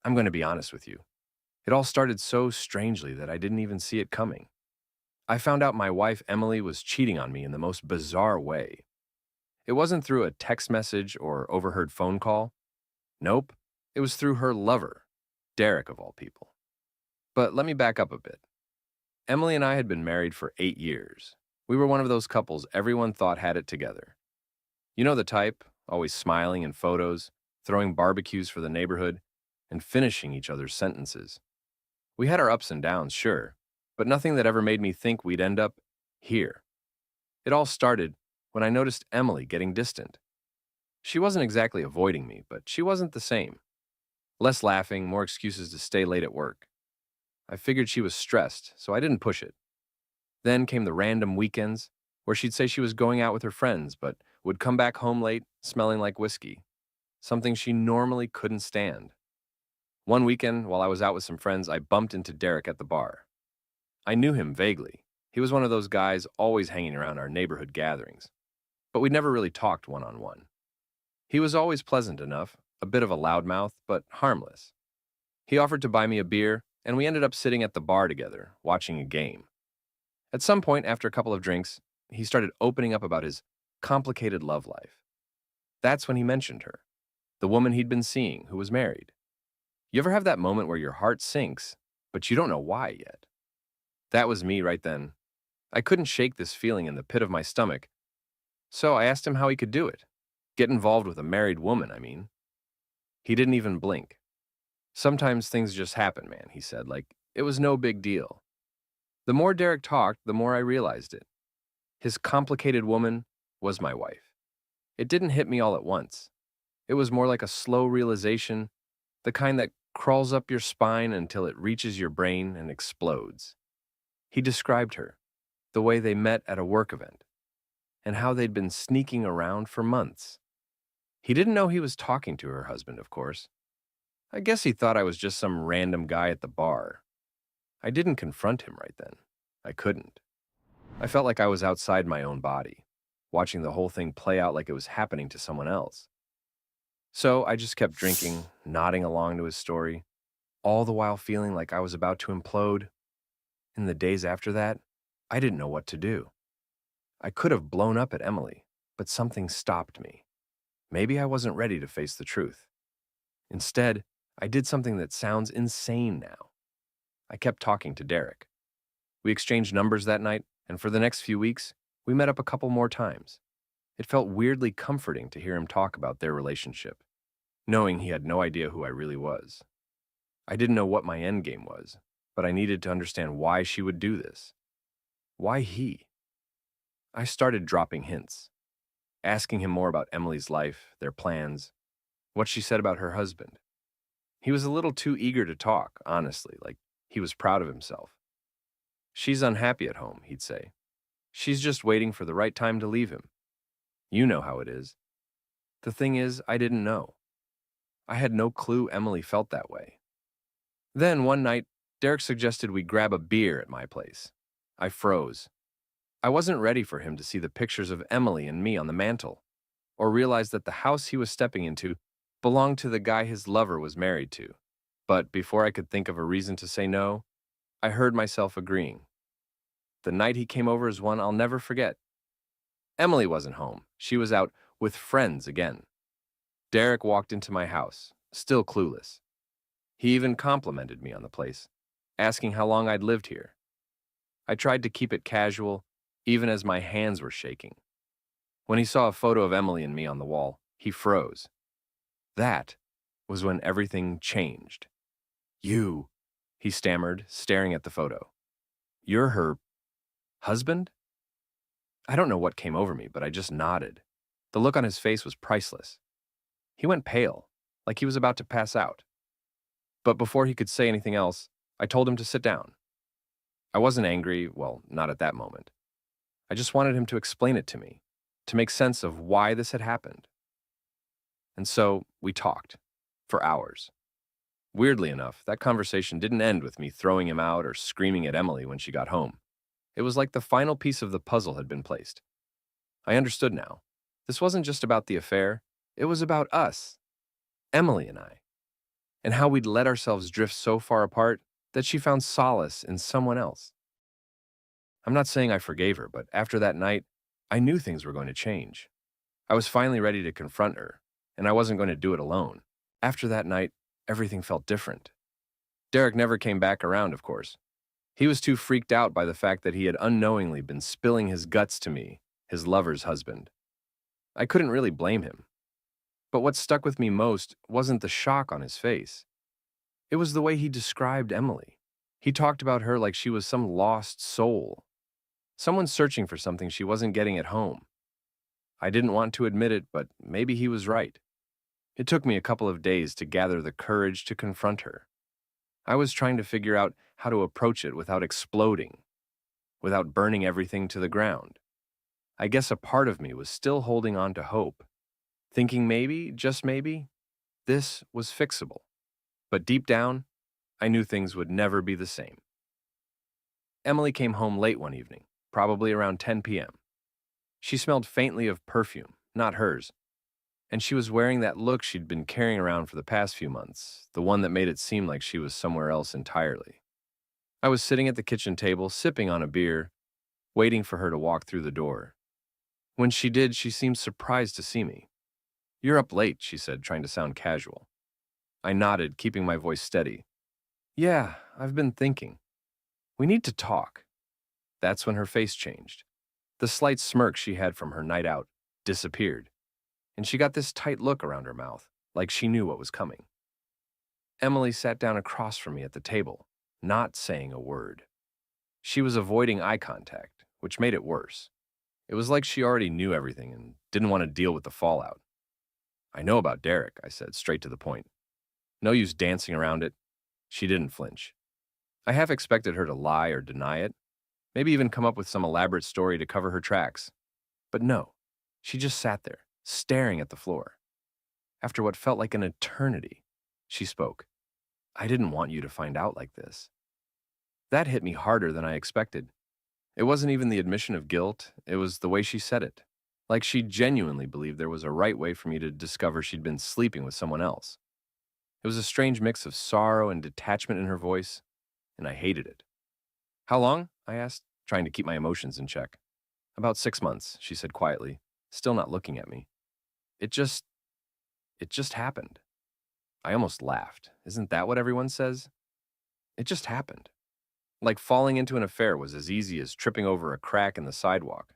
I'm going to be honest with you. It all started so strangely that I didn't even see it coming. I found out my wife, Emily, was cheating on me in the most bizarre way. It wasn't through a text message or overheard phone call. Nope. It was through her lover, Derek, of all people. But let me back up a bit. Emily and I had been married for 8 years. We were one of those couples everyone thought had it together. You know the type, always smiling in photos, throwing barbecues for the neighborhood, and finishing each other's sentences. We had our ups and downs, sure, but nothing that ever made me think we'd end up here. It all started when I noticed Emily getting distant. She wasn't exactly avoiding me, but she wasn't the same. Less laughing, more excuses to stay late at work. I figured she was stressed, so I didn't push it. Then came the random weekends where she'd say she was going out with her friends, but would come back home late, smelling like whiskey, something she normally couldn't stand. One weekend, while I was out with some friends, I bumped into Derek at the bar. I knew him vaguely. He was one of those guys always hanging around our neighborhood gatherings, but we'd never really talked one-on-one. He was always pleasant enough, a bit of a loudmouth, but harmless. He offered to buy me a beer, and we ended up sitting at the bar together, watching a game. At some point, after a couple of drinks, he started opening up about his complicated love life. That's when he mentioned her, the woman he'd been seeing, who was married. You ever have that moment where your heart sinks, but you don't know why yet? That was me right then. I couldn't shake this feeling in the pit of my stomach, so I asked him how he could do it. Get involved with a married woman, I mean. He didn't even blink. Sometimes things just happen, man, he said, like it was no big deal. The more Derek talked, the more I realized it. His complicated woman was my wife. It didn't hit me all at once. It was more like a slow realization, the kind that crawls up your spine until it reaches your brain and explodes. He described her, the way they met at a work event, and how they'd been sneaking around for months. He didn't know he was talking to her husband, of course. I guess he thought I was just some random guy at the bar. I didn't confront him right then. I couldn't. I felt like I was outside my own body, watching the whole thing play out like it was happening to someone else. So I just kept drinking, nodding along to his story, all the while feeling like I was about to implode. In the days after that, I didn't know what to do. I could have blown up at Emily, but something stopped me. Maybe I wasn't ready to face the truth. Instead, I did something that sounds insane now. I kept talking to Derek. We exchanged numbers that night, and for the next few weeks, we met up a couple more times. It felt weirdly comforting to hear him talk about their relationship, knowing he had no idea who I really was. I didn't know what my endgame was, but I needed to understand why she would do this. Why he? I started dropping hints, asking him more about Emily's life, their plans, what she said about her husband. He was a little too eager to talk, honestly, like he was proud of himself. She's unhappy at home, he'd say. She's just waiting for the right time to leave him. You know how it is. The thing is, I didn't know. I had no clue Emily felt that way. Then one night, Derek suggested we grab a beer at my place. I froze. I wasn't ready for him to see the pictures of Emily and me on the mantel, or realize that the house he was stepping into belonged to the guy his lover was married to. But before I could think of a reason to say no, I heard myself agreeing. The night he came over is one I'll never forget. Emily wasn't home. She was out with friends again. Derek walked into my house, still clueless. He even complimented me on the place, asking how long I'd lived here. I tried to keep it casual, even as my hands were shaking. When he saw a photo of Emily and me on the wall, he froze. That was when everything changed. You, he stammered, staring at the photo. You're her husband? I don't know what came over me, but I just nodded. The look on his face was priceless. He went pale, like he was about to pass out. But before he could say anything else, I told him to sit down. I wasn't angry, well, not at that moment. I just wanted him to explain it to me, to make sense of why this had happened. And so we talked, for hours. Weirdly enough, that conversation didn't end with me throwing him out or screaming at Emily when she got home. It was like the final piece of the puzzle had been placed. I understood now. This wasn't just about the affair, it was about us, Emily and I. and how we'd let ourselves drift so far apart that she found solace in someone else. I'm not saying I forgave her, but after that night, I knew things were going to change. I was finally ready to confront her, and I wasn't going to do it alone. After that night, everything felt different. Derek never came back around, of course. He was too freaked out by the fact that he had unknowingly been spilling his guts to me, his lover's husband. I couldn't really blame him. But what stuck with me most wasn't the shock on his face. It was the way he described Emily. He talked about her like she was some lost soul, someone searching for something she wasn't getting at home. I didn't want to admit it, but maybe he was right. It took me a couple of days to gather the courage to confront her. I was trying to figure out how to approach it without exploding, without burning everything to the ground. I guess a part of me was still holding on to hope, thinking maybe, just maybe, this was fixable. But deep down, I knew things would never be the same. Emily came home late one evening, probably around 10 p.m. She smelled faintly of perfume, not hers, and she was wearing that look she'd been carrying around for the past few months, the one that made it seem like she was somewhere else entirely. I was sitting at the kitchen table, sipping on a beer, waiting for her to walk through the door. When she did, she seemed surprised to see me. "You're up late," she said, trying to sound casual. I nodded, keeping my voice steady. "Yeah, I've been thinking. We need to talk." That's when her face changed. The slight smirk she had from her night out disappeared, and she got this tight look around her mouth, like she knew what was coming. Emily sat down across from me at the table, not saying a word. She was avoiding eye contact, which made it worse. It was like she already knew everything and didn't want to deal with the fallout. "I know about Derek," I said, straight to the point. No use dancing around it. She didn't flinch. I half expected her to lie or deny it, maybe even come up with some elaborate story to cover her tracks. But no, she just sat there, staring at the floor. After what felt like an eternity, she spoke. "I didn't want you to find out like this." That hit me harder than I expected. It wasn't even the admission of guilt, it was the way she said it. Like she genuinely believed there was a right way for me to discover she'd been sleeping with someone else. It was a strange mix of sorrow and detachment in her voice, and I hated it. "How long?" I asked, trying to keep my emotions in check. "About 6 months," she said quietly, still not looking at me. It just happened." I almost laughed. Isn't that what everyone says? It just happened. Like falling into an affair was as easy as tripping over a crack in the sidewalk.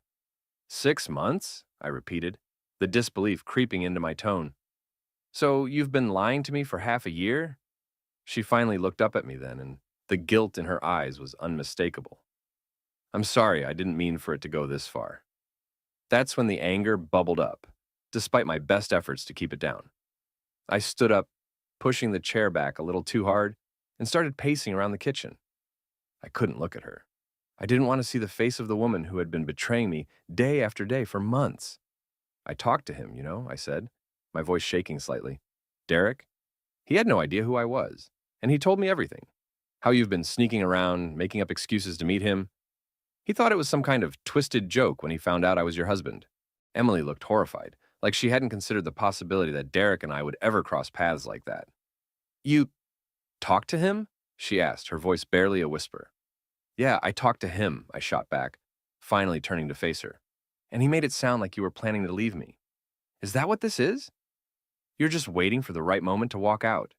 6 months? I repeated, the disbelief creeping into my tone. "So you've been lying to me for half a year?" She finally looked up at me then, and the guilt in her eyes was unmistakable. "I'm sorry, I didn't mean for it to go this far." That's when the anger bubbled up, despite my best efforts to keep it down. I stood up, pushing the chair back a little too hard, and started pacing around the kitchen. I couldn't look at her. I didn't want to see the face of the woman who had been betraying me day after day for months. "I talked to him, I said, my voice shaking slightly. "Derek? He had no idea who I was, and he told me everything. How you've been sneaking around, making up excuses to meet him. He thought it was some kind of twisted joke when he found out I was your husband." Emily looked horrified, like she hadn't considered the possibility that Derek and I would ever cross paths like that. "You talked to him?" she asked, her voice barely a whisper. "Yeah, I talked to him," I shot back, finally turning to face her. "And he made it sound like you were planning to leave me. Is that what this is? You're just waiting for the right moment to walk out."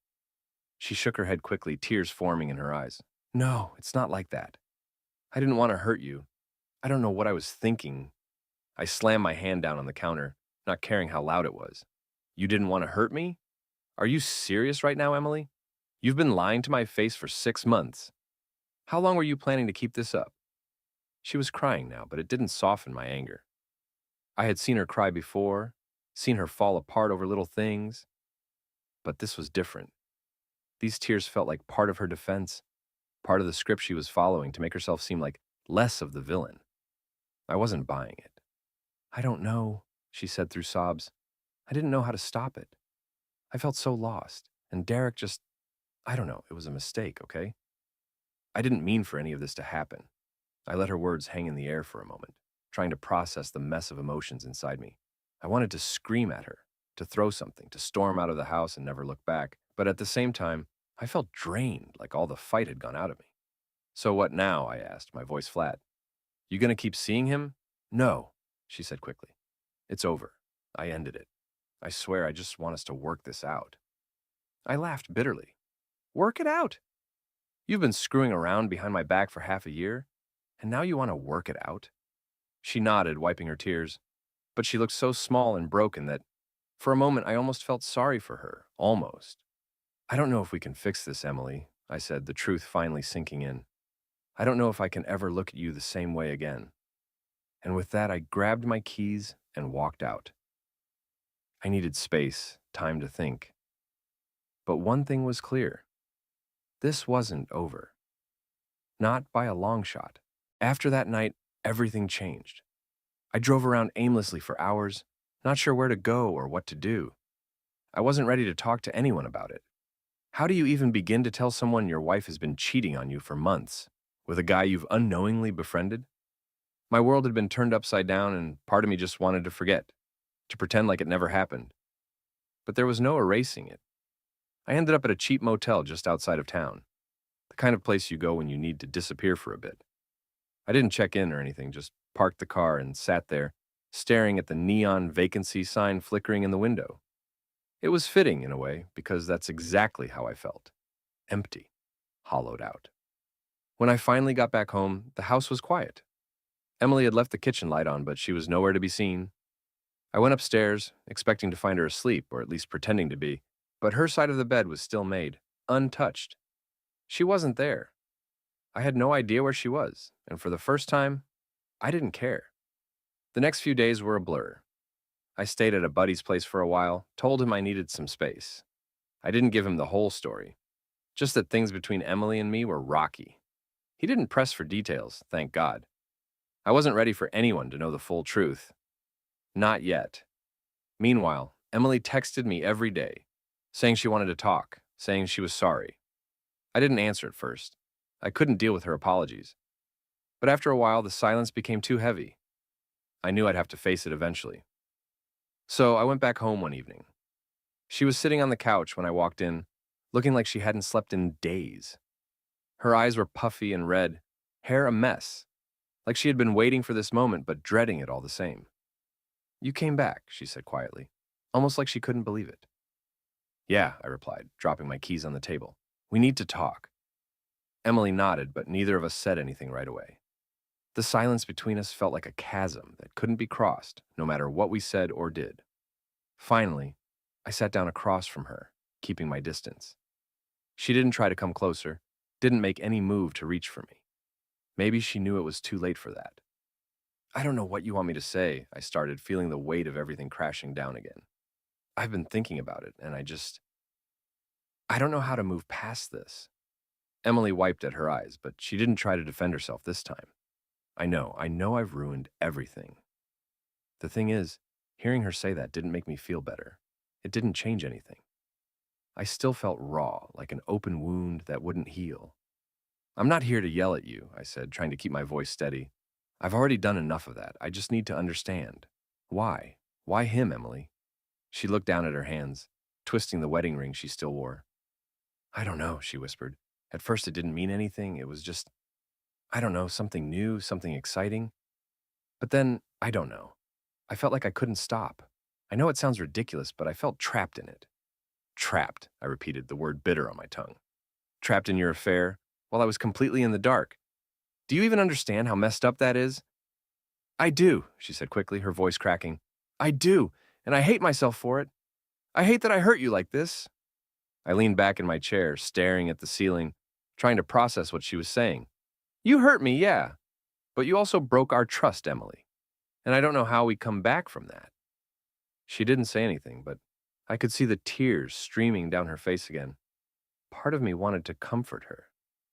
She shook her head quickly, tears forming in her eyes. "No, it's not like that. I didn't want to hurt you. I don't know what I was thinking." I slammed my hand down on the counter, not caring how loud it was. "You didn't want to hurt me? Are you serious right now, Emily? You've been lying to my face for 6 months. How long were you planning to keep this up?" She was crying now, but it didn't soften my anger. I had seen her cry before, seen her fall apart over little things, but this was different. These tears felt like part of her defense, part of the script she was following to make herself seem like less of the villain. I wasn't buying it. "I don't know," she said through sobs. "I didn't know how to stop it. I felt so lost, and Derek just, I don't know, it was a mistake, okay? I didn't mean for any of this to happen." I let her words hang in the air for a moment, trying to process the mess of emotions inside me. I wanted to scream at her, to throw something, to storm out of the house and never look back, But at the same time, I felt drained, like all the fight had gone out of me. So what now? I asked, my voice flat. You gonna keep seeing him? No, she said quickly. It's over. I ended it. I swear I just want us to work this out. I laughed bitterly. Work it out? You've been screwing around behind my back for half a year, and now you want to work it out? She nodded, wiping her tears, but she looked so small and broken that for a moment I almost felt sorry for her. Almost. I don't know if we can fix this, Emily, I said, the truth finally sinking in. I don't know if I can ever look at you the same way again. And with that, I grabbed my keys and walked out. I needed space, time to think. But one thing was clear. This wasn't over. Not by a long shot. After that night, everything changed. I drove around aimlessly for hours, not sure where to go or what to do. I wasn't ready to talk to anyone about it. How do you even begin to tell someone your wife has been cheating on you for months with a guy you've unknowingly befriended? My world had been turned upside down, and part of me just wanted to forget, to pretend like it never happened. But there was no erasing it. I ended up at a cheap motel just outside of town, the kind of place you go when you need to disappear for a bit. I didn't check in or anything, just parked the car and sat there, staring at the neon vacancy sign flickering in the window. It was fitting in a way, because that's exactly how I felt. Empty, hollowed out. When I finally got back home, the house was quiet. Emily had left the kitchen light on, but she was nowhere to be seen. I went upstairs, expecting to find her asleep, or at least pretending to be, but her side of the bed was still made, untouched. She wasn't there. I had no idea where she was, and for the first time, I didn't care. The next few days were a blur. I stayed at a buddy's place for a while, told him I needed some space. I didn't give him the whole story, just that things between Emily and me were rocky. He didn't press for details, thank God. I wasn't ready for anyone to know the full truth. Not yet. Meanwhile, Emily texted me every day, saying she wanted to talk, saying she was sorry. I didn't answer at first. I couldn't deal with her apologies. But after a while, the silence became too heavy. I knew I'd have to face it eventually. So I went back home one evening. She was sitting on the couch when I walked in, looking like she hadn't slept in days. Her eyes were puffy and red, hair a mess, like she had been waiting for this moment but dreading it all the same. You came back, she said quietly, almost like she couldn't believe it. Yeah, I replied, dropping my keys on the table. We need to talk. Emily nodded, but neither of us said anything right away. The silence between us felt like a chasm that couldn't be crossed, no matter what we said or did. Finally, I sat down across from her, keeping my distance. She didn't try to come closer, didn't make any move to reach for me. Maybe she knew it was too late for that. I don't know what you want me to say, I started, feeling the weight of everything crashing down again. I've been thinking about it, and I don't know how to move past this. Emily wiped at her eyes, but she didn't try to defend herself this time. I know I've ruined everything. The thing is, hearing her say that didn't make me feel better. It didn't change anything. I still felt raw, like an open wound that wouldn't heal. I'm not here to yell at you, I said, trying to keep my voice steady. I've already done enough of that. I just need to understand. Why? Why him, Emily? She looked down at her hands, twisting the wedding ring she still wore. I don't know, she whispered. At first it didn't mean anything. It was just, I don't know, something new, something exciting. But then, I don't know. I felt like I couldn't stop. I know it sounds ridiculous, but I felt trapped in it. Trapped, I repeated, the word bitter on my tongue. Trapped in your affair, while I was completely in the dark. Do you even understand how messed up that is? I do, she said quickly, her voice cracking. I do, and I hate myself for it. I hate that I hurt you like this. I leaned back in my chair, staring at the ceiling, trying to process what she was saying. You hurt me, yeah, but you also broke our trust, Emily. And I don't know how we come back from that. She didn't say anything, but I could see the tears streaming down her face again. Part of me wanted to comfort her,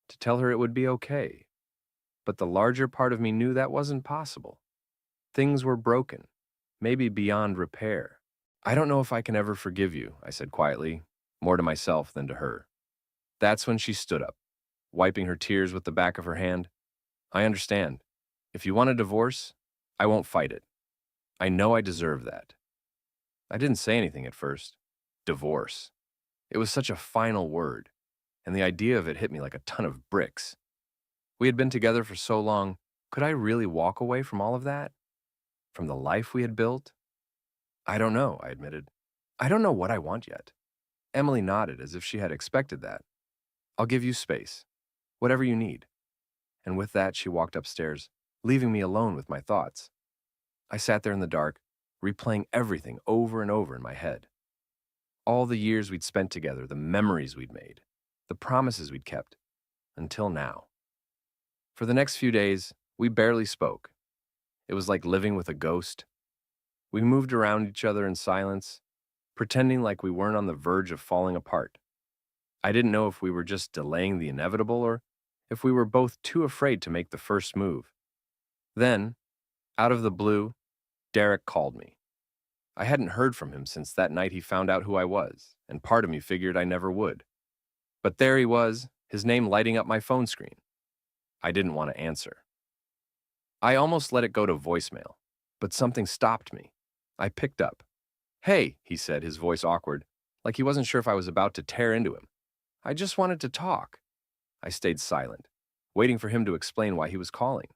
to tell her it would be okay. But the larger part of me knew that wasn't possible. Things were broken, maybe beyond repair. I don't know if I can ever forgive you, I said quietly, more to myself than to her. That's when she stood up, wiping her tears with the back of her hand. I understand. If you want a divorce, I won't fight it. I know I deserve that. I didn't say anything at first. Divorce. It was such a final word, and the idea of it hit me like a ton of bricks. We had been together for so long. Could I really walk away from all of that? From the life we had built? I don't know, I admitted. I don't know what I want yet. Emily nodded as if she had expected that. I'll give you space. Whatever you need. And with that, she walked upstairs, leaving me alone with my thoughts. I sat there in the dark, replaying everything over and over in my head. All the years we'd spent together, the memories we'd made, the promises we'd kept, until now. For the next few days, we barely spoke. It was like living with a ghost. We moved around each other in silence, pretending like we weren't on the verge of falling apart. I didn't know if we were just delaying the inevitable or if we were both too afraid to make the first move. Then, out of the blue, Derek called me. I hadn't heard from him since that night he found out who I was, and part of me figured I never would. But there he was, his name lighting up my phone screen. I didn't want to answer. I almost let it go to voicemail, but something stopped me. I picked up. Hey, he said, his voice awkward, like he wasn't sure if I was about to tear into him. I just wanted to talk. I stayed silent, waiting for him to explain why he was calling.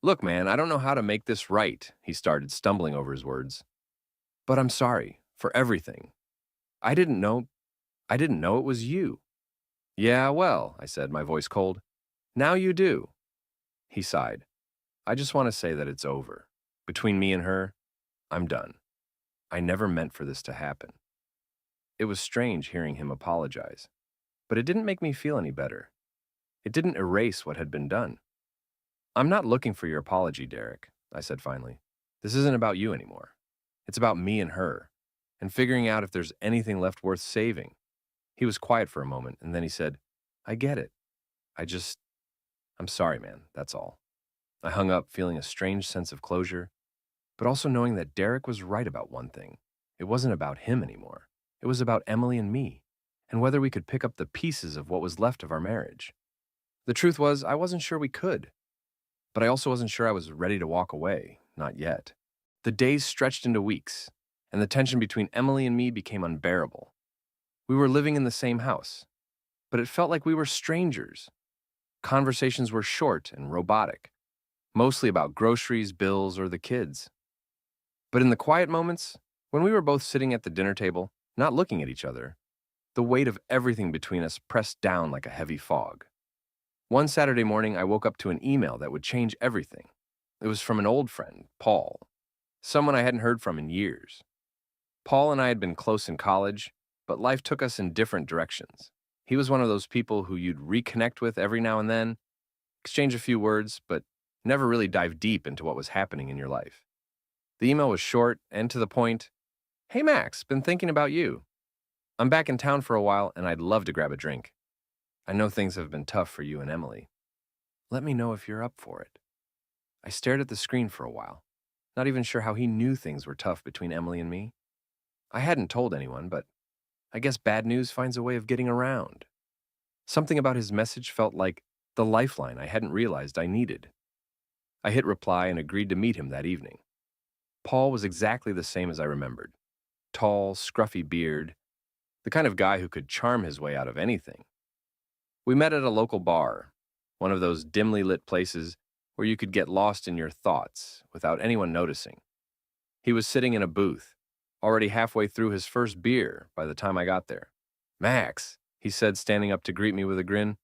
Look, man, I don't know how to make this right, he started, stumbling over his words. But I'm sorry for everything. I didn't know it was you. Yeah, well, I said, my voice cold. Now you do. He sighed. I just want to say that it's over. Between me and her, I'm done. I never meant for this to happen. It was strange hearing him apologize, but it didn't make me feel any better. It didn't erase what had been done. I'm not looking for your apology, Derek, I said finally. This isn't about you anymore. It's about me and her, and figuring out if there's anything left worth saving. He was quiet for a moment, and then he said, I get it. I'm sorry, man, that's all. I hung up, feeling a strange sense of closure, but also knowing that Derek was right about one thing. It wasn't about him anymore. It was about Emily and me, and whether we could pick up the pieces of what was left of our marriage. The truth was, I wasn't sure we could, but I also wasn't sure I was ready to walk away, not yet. The days stretched into weeks, and the tension between Emily and me became unbearable. We were living in the same house, but it felt like we were strangers. Conversations were short and robotic, mostly about groceries, bills, or the kids. But in the quiet moments, when we were both sitting at the dinner table, not looking at each other, the weight of everything between us pressed down like a heavy fog. One Saturday morning, I woke up to an email that would change everything. It was from an old friend, Paul, someone I hadn't heard from in years. Paul and I had been close in college, but life took us in different directions. He was one of those people who you'd reconnect with every now and then, exchange a few words, but never really dive deep into what was happening in your life. The email was short and to the point. Hey Max, been thinking about you. I'm back in town for a while and I'd love to grab a drink. I know things have been tough for you and Emily. Let me know if you're up for it. I stared at the screen for a while, not even sure how he knew things were tough between Emily and me. I hadn't told anyone, but I guess bad news finds a way of getting around. Something about his message felt like the lifeline I hadn't realized I needed. I hit reply and agreed to meet him that evening. Paul was exactly the same as I remembered. Tall, scruffy beard, the kind of guy who could charm his way out of anything. We met at a local bar, one of those dimly lit places where you could get lost in your thoughts without anyone noticing. He was sitting in a booth, already halfway through his first beer by the time I got there. Max, he said, standing up to greet me with a grin.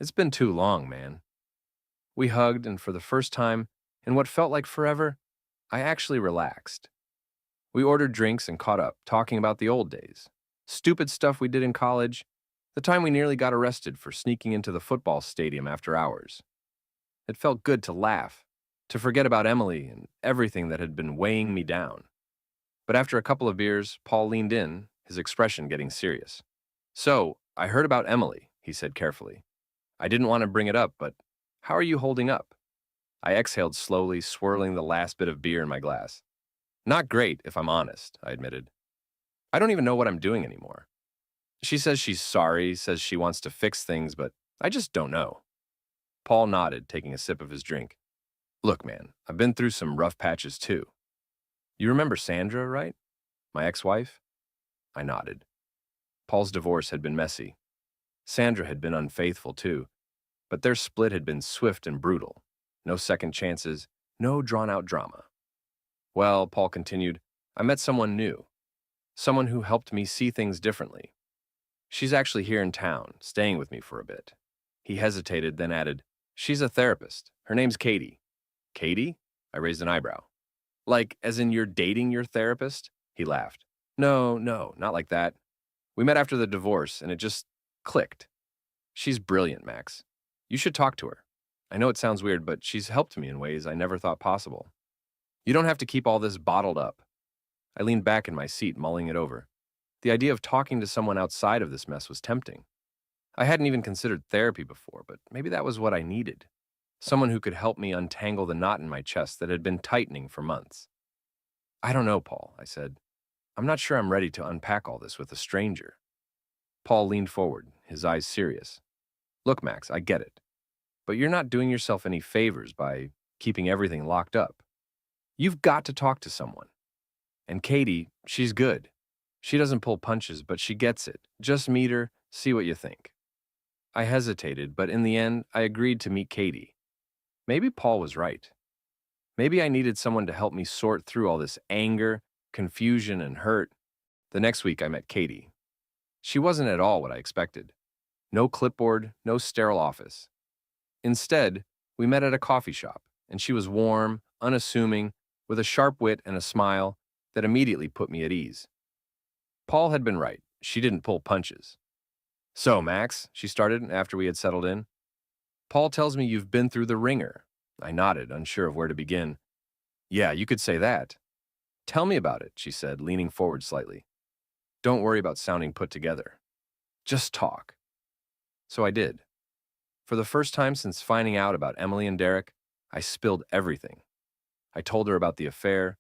It's been too long, man. We hugged, and for the first time, in what felt like forever, I actually relaxed. We ordered drinks and caught up, talking about the old days. Stupid stuff we did in college, the time we nearly got arrested for sneaking into the football stadium after hours. It felt good to laugh, to forget about Emily and everything that had been weighing me down. But after a couple of beers, Paul leaned in, his expression getting serious. So, I heard about Emily, he said carefully. I didn't want to bring it up, but how are you holding up? I exhaled slowly, swirling the last bit of beer in my glass. Not great, if I'm honest, I admitted. I don't even know what I'm doing anymore. She says she's sorry, says she wants to fix things, but I just don't know. Paul nodded, taking a sip of his drink. Look, man, I've been through some rough patches too. You remember Sandra, right? My ex-wife? I nodded. Paul's divorce had been messy. Sandra had been unfaithful too, but their split had been swift and brutal. No second chances, no drawn-out drama. Well, Paul continued, I met someone new, someone who helped me see things differently. She's actually here in town, staying with me for a bit. He hesitated, then added, she's a therapist. Her name's Katie. Katie? I raised an eyebrow. Like, as in you're dating your therapist? He laughed. No, not like that. We met after the divorce, and it just clicked. She's brilliant, Max. You should talk to her. I know it sounds weird, but she's helped me in ways I never thought possible. You don't have to keep all this bottled up. I leaned back in my seat, mulling it over. The idea of talking to someone outside of this mess was tempting. I hadn't even considered therapy before, but maybe that was what I needed. Someone who could help me untangle the knot in my chest that had been tightening for months. I don't know, Paul, I said. I'm not sure I'm ready to unpack all this with a stranger. Paul leaned forward, his eyes serious. Look, Max, I get it. But you're not doing yourself any favors by keeping everything locked up. You've got to talk to someone. And Katie, she's good. She doesn't pull punches, but she gets it. Just meet her, see what you think. I hesitated, but in the end, I agreed to meet Katie. Maybe Paul was right. Maybe I needed someone to help me sort through all this anger, confusion, and hurt. The next week, I met Katie. She wasn't at all what I expected. No clipboard, no sterile office. Instead, we met at a coffee shop, and she was warm, unassuming, with a sharp wit and a smile that immediately put me at ease. Paul had been right. She didn't pull punches. So, Max, she started after we had settled in. Paul tells me you've been through the ringer. I nodded, unsure of where to begin. Yeah, you could say that. Tell me about it, she said, leaning forward slightly. Don't worry about sounding put together. Just talk. So I did. For the first time since finding out about Emily and Derek, I spilled everything. I told her about the affair,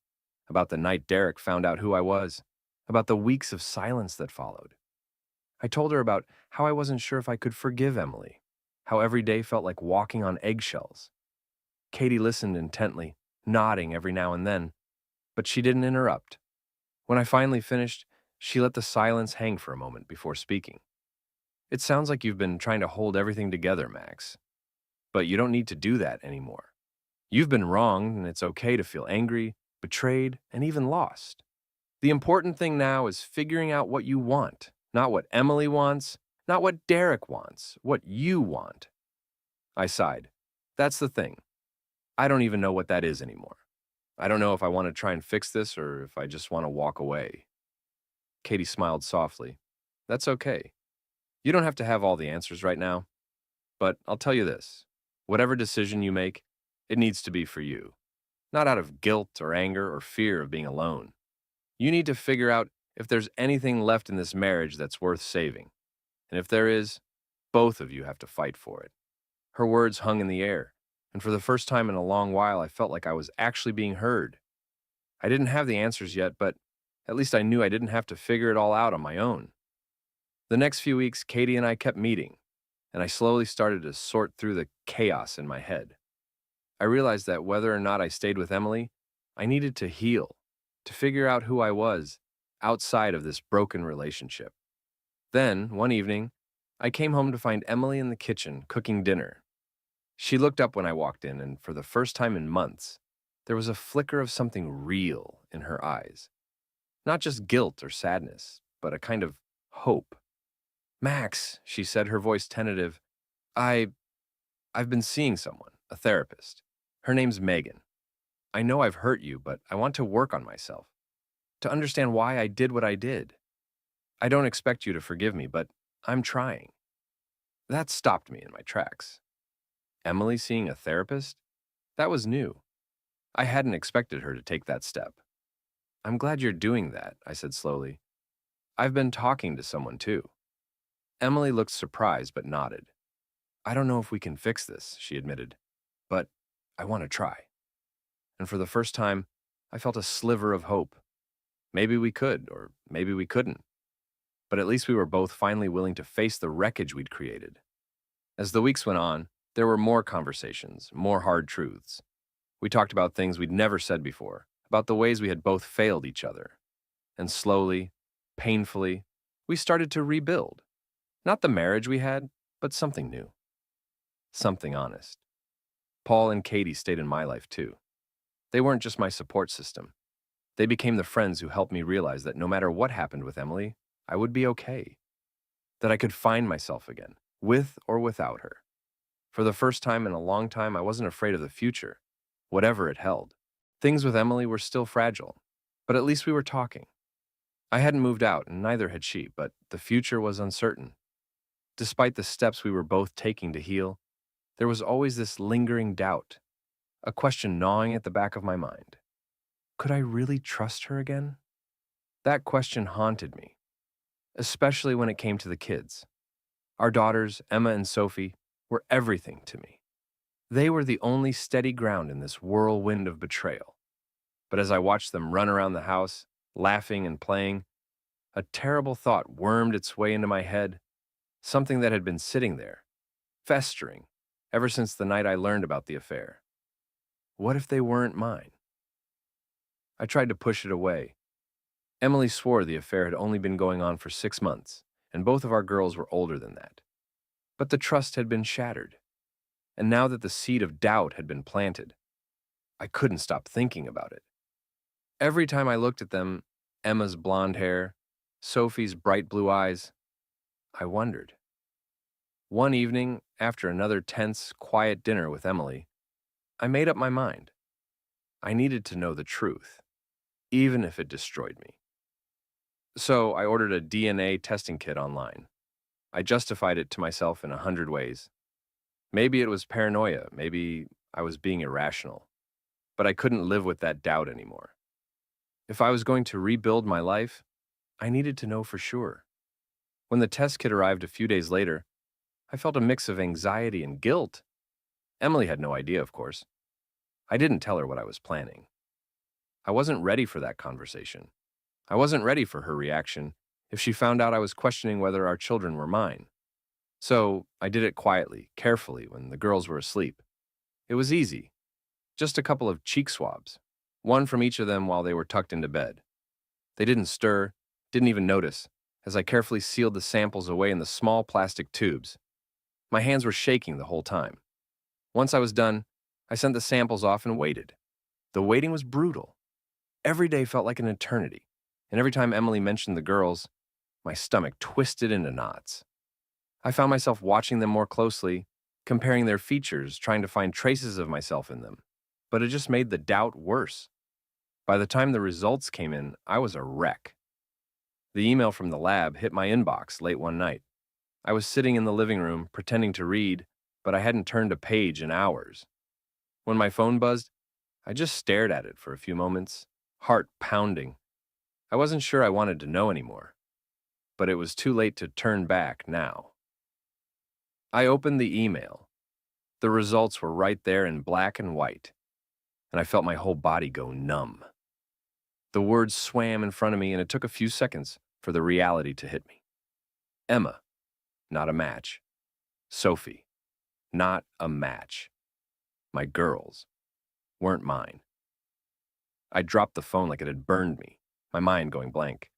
about the night Derek found out who I was, about the weeks of silence that followed. I told her about how I wasn't sure if I could forgive Emily, how every day felt like walking on eggshells. Katie listened intently, nodding every now and then, but she didn't interrupt. When I finally finished, she let the silence hang for a moment before speaking. It sounds like you've been trying to hold everything together, Max. But you don't need to do that anymore. You've been wrong, and it's okay to feel angry, betrayed, and even lost. The important thing now is figuring out what you want, not what Emily wants, not what Derek wants, what you want. I sighed. That's the thing. I don't even know what that is anymore. I don't know if I want to try and fix this or if I just want to walk away. Katie smiled softly. That's okay. You don't have to have all the answers right now. But I'll tell you this. Whatever decision you make, it needs to be for you. Not out of guilt or anger or fear of being alone. You need to figure out if there's anything left in this marriage that's worth saving. And if there is, both of you have to fight for it. Her words hung in the air, and for the first time in a long while, I felt like I was actually being heard. I didn't have the answers yet, but at least I knew I didn't have to figure it all out on my own. The next few weeks, Katie and I kept meeting, and I slowly started to sort through the chaos in my head. I realized that whether or not I stayed with Emily, I needed to heal, to figure out who I was outside of this broken relationship. Then, one evening, I came home to find Emily in the kitchen cooking dinner. She looked up when I walked in, and for the first time in months, there was a flicker of something real in her eyes. Not just guilt or sadness, but a kind of hope. Max, she said, her voice tentative, I've been seeing someone, a therapist. Her name's Megan. I know I've hurt you, but I want to work on myself, to understand why I did what I did. I don't expect you to forgive me, but I'm trying. That stopped me in my tracks. Emily seeing a therapist? That was new. I hadn't expected her to take that step. I'm glad you're doing that, I said slowly. I've been talking to someone too. Emily looked surprised but nodded. I don't know if we can fix this, she admitted, but I want to try. And for the first time, I felt a sliver of hope. Maybe we could, or maybe we couldn't. But at least we were both finally willing to face the wreckage we'd created. As the weeks went on, there were more conversations, more hard truths. We talked about things we'd never said before, about the ways we had both failed each other. And slowly, painfully, We started to rebuild. Not the marriage we had, but something new. Something honest. Paul and Katie stayed in my life too. They weren't just my support system. They became the friends who helped me realize that no matter what happened with Emily, I would be okay. That I could find myself again, with or without her. For the first time in a long time, I wasn't afraid of the future, whatever it held. Things with Emily were still fragile, but at least we were talking. I hadn't moved out, and neither had she, but the future was uncertain. Despite the steps we were both taking to heal, there was always this lingering doubt, a question gnawing at the back of my mind. Could I really trust her again? That question haunted me, especially when it came to the kids. Our daughters, Emma and Sophie, were everything to me. They were the only steady ground in this whirlwind of betrayal. But as I watched them run around the house, laughing and playing, a terrible thought wormed its way into my head, something that had been sitting there, festering, ever since the night I learned about the affair. What if they weren't mine? I tried to push it away. Emily swore the affair had only been going on for 6 months, and both of our girls were older than that. But the trust had been shattered, and now that the seed of doubt had been planted, I couldn't stop thinking about it. Every time I looked at them, Emma's blonde hair, Sophie's bright blue eyes, I wondered. One evening, after another tense, quiet dinner with Emily, I made up my mind. I needed to know the truth, even if it destroyed me. So I ordered a DNA testing kit online. I justified it to myself in 100 ways. Maybe it was paranoia, maybe I was being irrational, but I couldn't live with that doubt anymore. If I was going to rebuild my life, I needed to know for sure. When the test kit arrived a few days later, I felt a mix of anxiety and guilt. Emily had no idea, of course. I didn't tell her what I was planning. I wasn't ready for that conversation. I wasn't ready for her reaction if she found out I was questioning whether our children were mine. So I did it quietly, carefully, when the girls were asleep. It was easy. Just a couple of cheek swabs, one from each of them while they were tucked into bed. They didn't stir, didn't even notice, as I carefully sealed the samples away in the small plastic tubes. My hands were shaking the whole time. Once I was done, I sent the samples off and waited. The waiting was brutal. Every day felt like an eternity, and every time Emily mentioned the girls, my stomach twisted into knots. I found myself watching them more closely, comparing their features, trying to find traces of myself in them. But it just made the doubt worse. By the time the results came in, I was a wreck. The email from the lab hit my inbox late one night. I was sitting in the living room, pretending to read, but I hadn't turned a page in hours. When my phone buzzed, I just stared at it for a few moments, heart pounding. I wasn't sure I wanted to know anymore, but it was too late to turn back now. I opened the email. The results were right there in black and white, and I felt my whole body go numb. The words swam in front of me, and it took a few seconds for the reality to hit me. Emma, not a match. Sophie, not a match. My girls weren't mine. I dropped the phone like it had burned me, my mind going blank.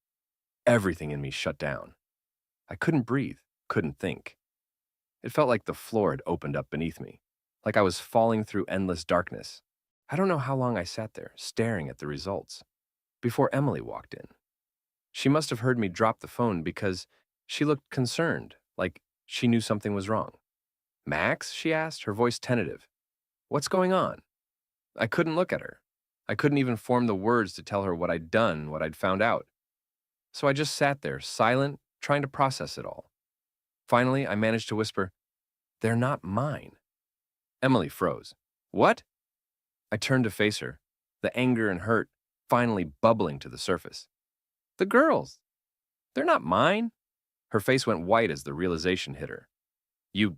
Everything in me shut down. I couldn't breathe, couldn't think. It felt like the floor had opened up beneath me, like I was falling through endless darkness. I don't know how long I sat there, staring at the results, before Emily walked in. She must have heard me drop the phone because she looked concerned, like she knew something was wrong. "Max?" she asked, her voice tentative. "What's going on?" I couldn't look at her. I couldn't even form the words to tell her what I'd done, what I'd found out. So I just sat there, silent, trying to process it all. Finally, I managed to whisper, "They're not mine." Emily froze. "What?" I turned to face her, the anger and hurt finally bubbling to the surface. "The girls. They're not mine." Her face went white as the realization hit her. You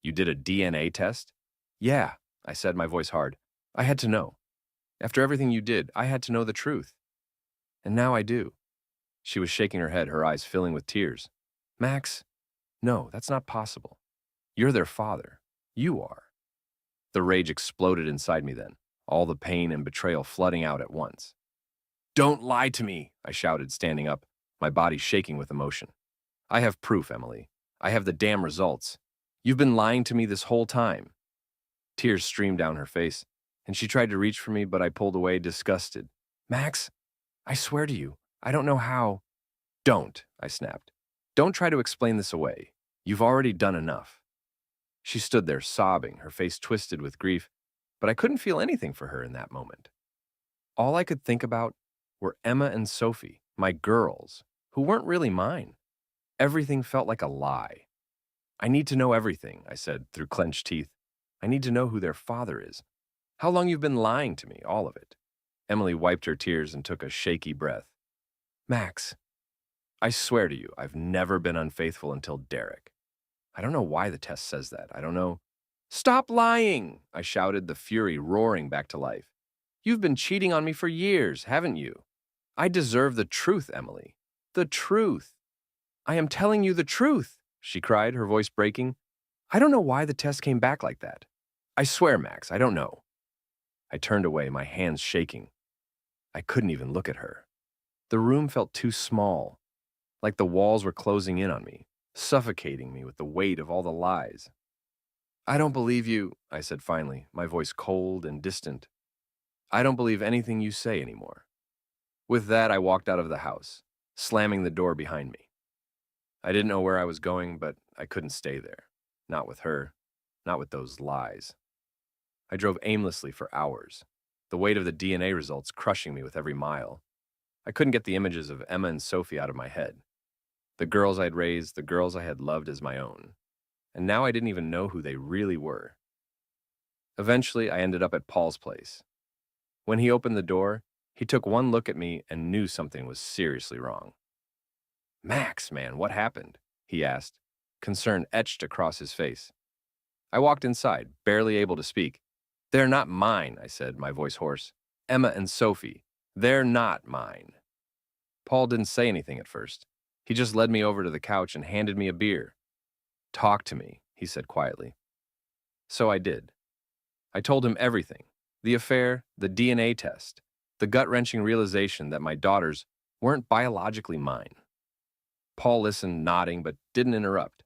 did a DNA test?" "Yeah," I said, my voice hard. "I had to know. After everything you did, I had to know the truth. And now I do." She was shaking her head, her eyes filling with tears. "Max, no, that's not possible. You're their father. You are." The rage exploded inside me then, all the pain and betrayal flooding out at once. "Don't lie to me," I shouted, standing up, my body shaking with emotion. I have proof, Emily. I have the damn results. You've been lying to me this whole time. Tears streamed down her face, and she tried to reach for me, but I pulled away, disgusted. Max, I swear to you, I don't know how. Don't, I snapped. Don't try to explain this away. You've already done enough. She stood there sobbing, her face twisted with grief, but I couldn't feel anything for her in that moment. All I could think about were Emma and Sophie, my girls, who weren't really mine. Everything felt like a lie. I need to know everything, I said through clenched teeth. I need to know who their father is. How long you've been lying to me, all of it. Emily wiped her tears and took a shaky breath. Max, I swear to you, I've never been unfaithful until Derek. I don't know why the test says that. I don't know. Stop lying, I shouted, the fury roaring back to life. You've been cheating on me for years, haven't you? I deserve the truth, Emily. The truth. I am telling you the truth, she cried, her voice breaking. I don't know why the test came back like that. I swear, Max, I don't know. I turned away, my hands shaking. I couldn't even look at her. The room felt too small, like the walls were closing in on me, suffocating me with the weight of all the lies. I don't believe you, I said finally, my voice cold and distant. I don't believe anything you say anymore. With that, I walked out of the house, slamming the door behind me. I didn't know where I was going, but I couldn't stay there. Not with her, not with those lies. I drove aimlessly for hours, the weight of the DNA results crushing me with every mile. I couldn't get the images of Emma and Sophie out of my head. The girls I'd raised, the girls I had loved as my own. And now I didn't even know who they really were. Eventually, I ended up at Paul's place. When he opened the door, he took one look at me and knew something was seriously wrong. Max, man, what happened? He asked, concern etched across his face. I walked inside, barely able to speak. They're not mine, I said, my voice hoarse. Emma and Sophie, they're not mine. Paul didn't say anything at first. He just led me over to the couch and handed me a beer. Talk to me, he said quietly. So I did. I told him everything. The affair, the DNA test, the gut-wrenching realization that my daughters weren't biologically mine. Paul listened, nodding, but didn't interrupt.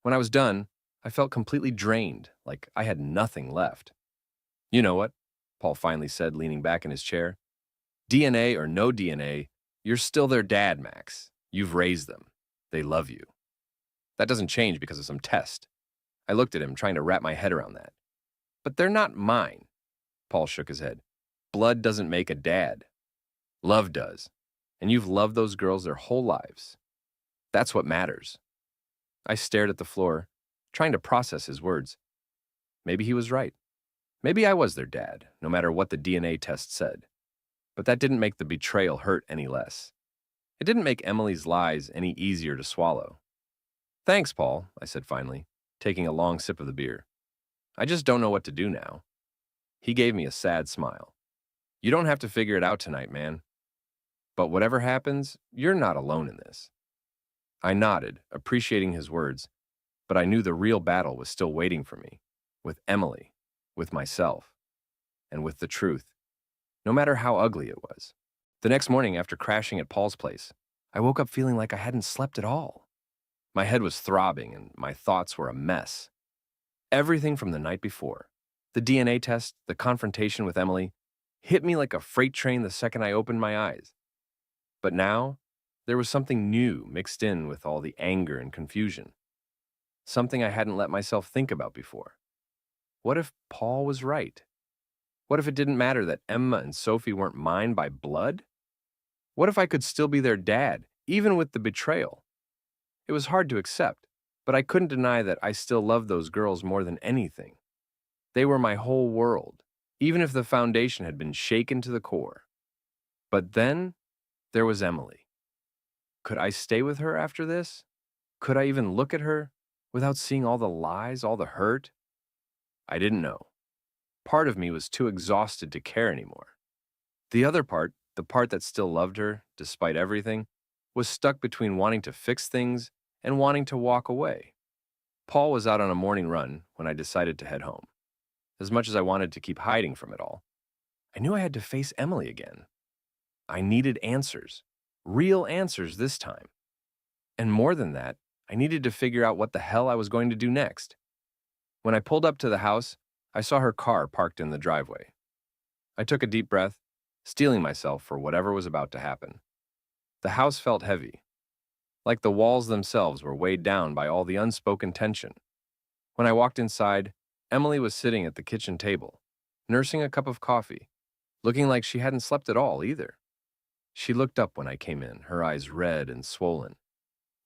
When I was done, I felt completely drained, like I had nothing left. You know what? Paul finally said, leaning back in his chair. DNA or no DNA, you're still their dad, Max. You've raised them. They love you. That doesn't change because of some test. I looked at him, trying to wrap my head around that. But they're not mine. Paul shook his head. Blood doesn't make a dad. Love does. And you've loved those girls their whole lives. That's what matters. I stared at the floor, trying to process his words. Maybe he was right. Maybe I was their dad, no matter what the DNA test said. But that didn't make the betrayal hurt any less. It didn't make Emily's lies any easier to swallow. Thanks, Paul, I said finally, taking a long sip of the beer. I just don't know what to do now. He gave me a sad smile. You don't have to figure it out tonight, man. But whatever happens, you're not alone in this. I nodded, appreciating his words, but I knew the real battle was still waiting for me, with Emily, with myself, and with the truth, no matter how ugly it was. The next morning, after crashing at Paul's place, I woke up feeling like I hadn't slept at all. My head was throbbing and my thoughts were a mess. Everything from the night before, the DNA test, the confrontation with Emily, hit me like a freight train the second I opened my eyes. But now, there was something new mixed in with all the anger and confusion. Something I hadn't let myself think about before. What if Paul was right? What if it didn't matter that Emma and Sophie weren't mine by blood? What if I could still be their dad, even with the betrayal? It was hard to accept, but I couldn't deny that I still loved those girls more than anything. They were my whole world, even if the foundation had been shaken to the core. But then, there was Emily. Could I stay with her after this? Could I even look at her without seeing all the lies, all the hurt? I didn't know. Part of me was too exhausted to care anymore. The other part, the part that still loved her, despite everything, was stuck between wanting to fix things and wanting to walk away. Paul was out on a morning run when I decided to head home. As much as I wanted to keep hiding from it all, I knew I had to face Emily again. I needed answers, real answers this time. And more than that, I needed to figure out what the hell I was going to do next. When I pulled up to the house, I saw her car parked in the driveway. I took a deep breath, steeling myself for whatever was about to happen. The house felt heavy, like the walls themselves were weighed down by all the unspoken tension. When I walked inside, Emily was sitting at the kitchen table, nursing a cup of coffee, looking like she hadn't slept at all either. She looked up when I came in, her eyes red and swollen.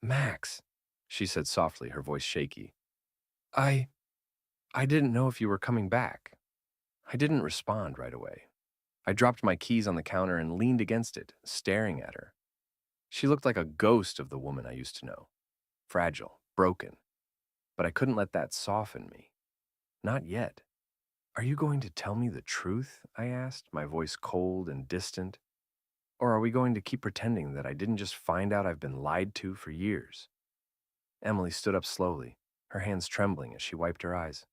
"Max," she said softly, her voice shaky. I I didn't know if you were coming back." I didn't respond right away. I dropped my keys on the counter and leaned against it, staring at her. She looked like a ghost of the woman I used to know. Fragile, broken. But I couldn't let that soften me. Not yet. "Are you going to tell me the truth?" I asked, my voice cold and distant. "Or are we going to keep pretending that I didn't just find out I've been lied to for years?" Emily stood up slowly, her hands trembling as she wiped her eyes.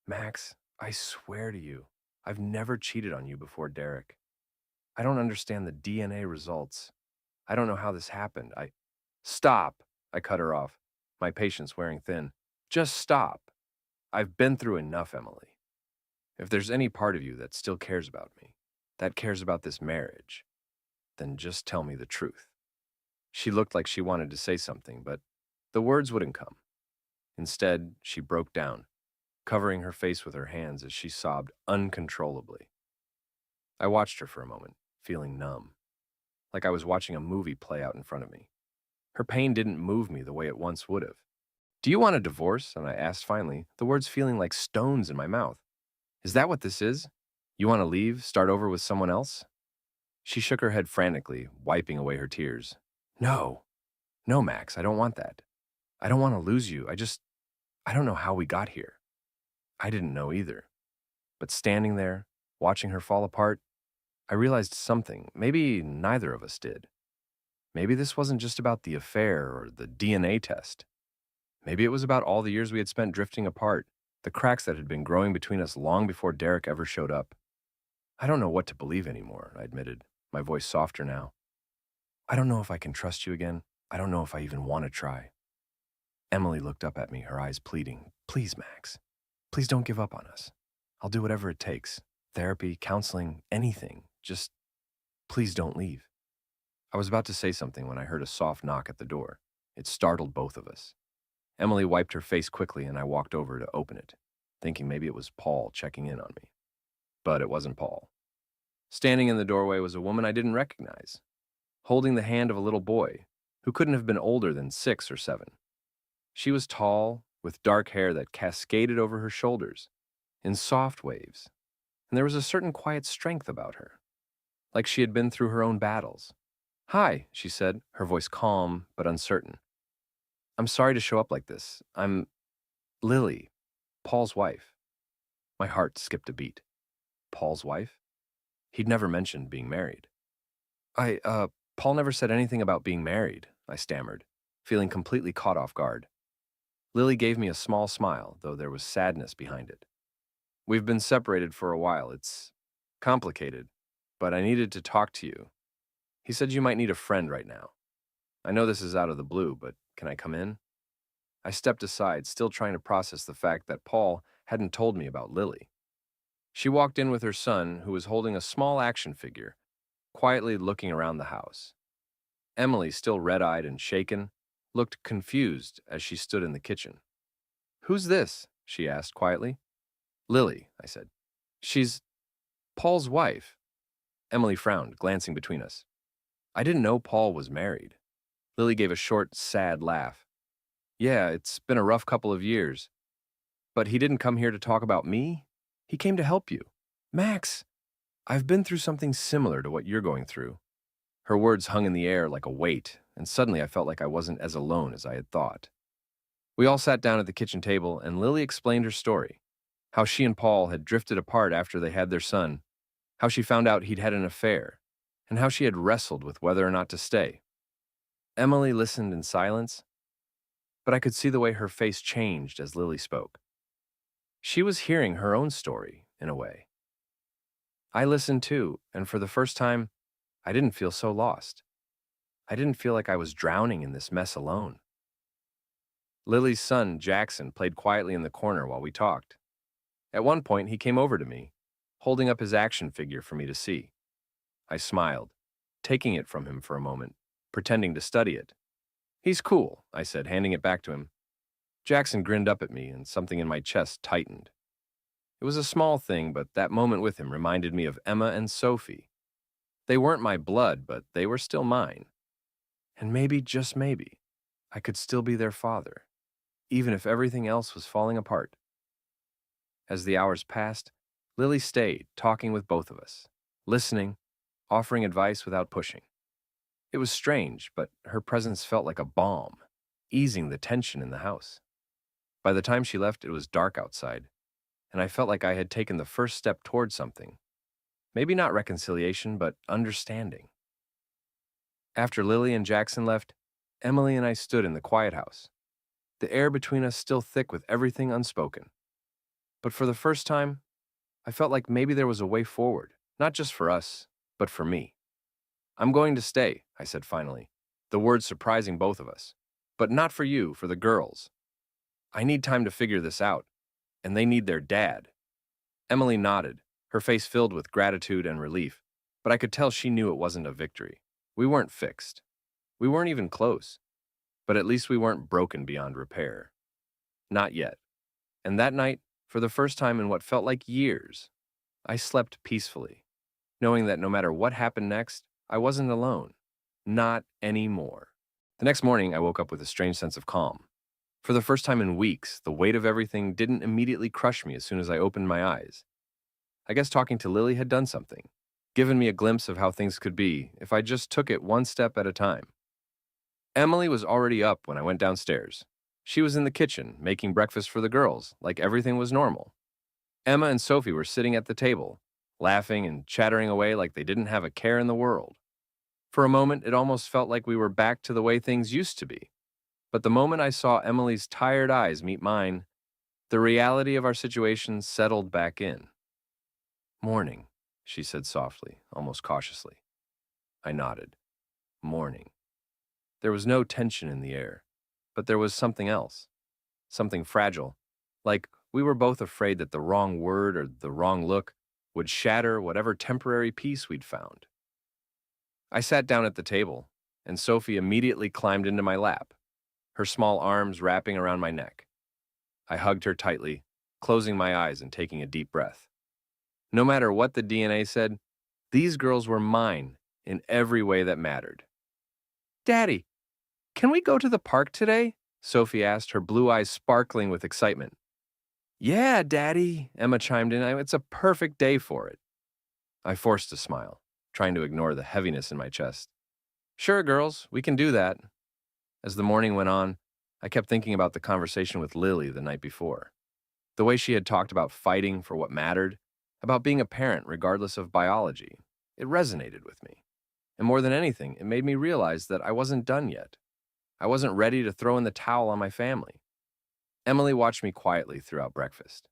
"Max, I swear to you, I've never cheated on you before, Derek. I don't understand the DNA results. I don't know how this happened. Stop!" I cut her off, my patience wearing thin. "Just stop. I've been through enough, Emily. If there's any part of you that still cares about me, that cares about this marriage, then just tell me the truth." She looked like she wanted to say something, but the words wouldn't come. Instead, she broke down, covering her face with her hands as she sobbed uncontrollably. I watched her for a moment, feeling numb, like I was watching a movie play out in front of me. Her pain didn't move me the way it once would have. "Do you want a divorce?" And I asked finally, the words feeling like stones in my mouth. "Is that what this is? You want to leave, start over with someone else?" She shook her head frantically, wiping away her tears. "No, no, Max, I don't want that. I don't want to lose you. I don't know how we got here." I didn't know either. But standing there, watching her fall apart, I realized something maybe neither of us did. Maybe this wasn't just about the affair or the DNA test. Maybe it was about all the years we had spent drifting apart, the cracks that had been growing between us long before Derek ever showed up. "I don't know what to believe anymore," I admitted, my voice softer now. "I don't know if I can trust you again. I don't know if I even want to try." Emily looked up at me, her eyes pleading. "Please, Max. Please don't give up on us. I'll do whatever it takes. Therapy, counseling, anything. Just please don't leave." I was about to say something when I heard a soft knock at the door. It startled both of us. Emily wiped her face quickly and I walked over to open it, thinking maybe it was Paul checking in on me. But it wasn't Paul. Standing in the doorway was a woman I didn't recognize, holding the hand of a little boy who couldn't have been older than 6 or 7. She was tall, with dark hair that cascaded over her shoulders in soft waves, and there was a certain quiet strength about her, like she had been through her own battles. "Hi," she said, her voice calm but uncertain. "I'm sorry to show up like this. I'm Lily, Paul's wife." My heart skipped a beat. Paul's wife? He'd never mentioned being married. Paul never said anything about being married," I stammered, feeling completely caught off guard. Lily gave me a small smile, though there was sadness behind it. "We've been separated for a while. It's complicated, but I needed to talk to you. He said you might need a friend right now. I know this is out of the blue, but can I come in?" I stepped aside, still trying to process the fact that Paul hadn't told me about Lily. She walked in with her son, who was holding a small action figure, quietly looking around the house. Emily, still red-eyed and shaken, looked confused as she stood in the kitchen. "Who's this?" she asked quietly. "Lily," I said. "She's Paul's wife." Emily frowned, glancing between us. "I didn't know Paul was married." Lily gave a short, sad laugh. "Yeah, it's been a rough couple of years. But he didn't come here to talk about me. He came to help you. Max, I've been through something similar to what you're going through." Her words hung in the air like a weight, and suddenly I felt like I wasn't as alone as I had thought. We all sat down at the kitchen table, and Lily explained her story, how she and Paul had drifted apart after they had their son, how she found out he'd had an affair, and how she had wrestled with whether or not to stay. Emily listened in silence, but I could see the way her face changed as Lily spoke. She was hearing her own story, in a way. I listened too, and for the first time, I didn't feel so lost. I didn't feel like I was drowning in this mess alone. Lily's son, Jackson, played quietly in the corner while we talked. At one point, he came over to me, holding up his action figure for me to see. I smiled, taking it from him for a moment, pretending to study it. "He's cool," I said, handing it back to him. Jackson grinned up at me, and something in my chest tightened. It was a small thing, but that moment with him reminded me of Emma and Sophie. They weren't my blood, but they were still mine. And maybe, just maybe, I could still be their father, even if everything else was falling apart. As the hours passed, Lily stayed, talking with both of us, listening, offering advice without pushing. It was strange, but her presence felt like a balm, easing the tension in the house. By the time she left, it was dark outside, and I felt like I had taken the first step toward something. Maybe not reconciliation, but understanding. After Lily and Jackson left, Emily and I stood in the quiet house, the air between us still thick with everything unspoken. But for the first time, I felt like maybe there was a way forward, not just for us, but for me. "I'm going to stay," I said finally, the words surprising both of us. "But not for you, for the girls. I need time to figure this out, and they need their dad." Emily nodded, her face filled with gratitude and relief, but I could tell she knew it wasn't a victory. We weren't fixed. We weren't even close, but at least we weren't broken beyond repair. Not yet. And that night, for the first time in what felt like years, I slept peacefully, knowing that no matter what happened next, I wasn't alone. Not anymore. The next morning, I woke up with a strange sense of calm. For the first time in weeks, the weight of everything didn't immediately crush me as soon as I opened my eyes. I guess talking to Lily had done something, given me a glimpse of how things could be if I just took it one step at a time. Emily was already up when I went downstairs. She was in the kitchen, making breakfast for the girls, like everything was normal. Emma and Sophie were sitting at the table, laughing and chattering away like they didn't have a care in the world. For a moment, it almost felt like we were back to the way things used to be. But the moment I saw Emily's tired eyes meet mine, the reality of our situation settled back in. "Morning," she said softly, almost cautiously. I nodded. Morning. There was no tension in the air, but there was something else, something fragile, like we were both afraid that the wrong word or the wrong look would shatter whatever temporary peace we'd found. I sat down at the table, and Sophie immediately climbed into my lap, her small arms wrapping around my neck. I hugged her tightly, closing my eyes and taking a deep breath. No matter what the DNA said, these girls were mine in every way that mattered. "Daddy, can we go to the park today?" Sophie asked, her blue eyes sparkling with excitement. "Yeah, Daddy," Emma chimed in. "It's a perfect day for it." I forced a smile, trying to ignore the heaviness in my chest. "Sure, girls, we can do that." As the morning went on, I kept thinking about the conversation with Lily the night before. The way she had talked about fighting for what mattered, about being a parent regardless of biology. It resonated with me. And more than anything, it made me realize that I wasn't done yet. I wasn't ready to throw in the towel on my family. Emily watched me quietly throughout breakfast.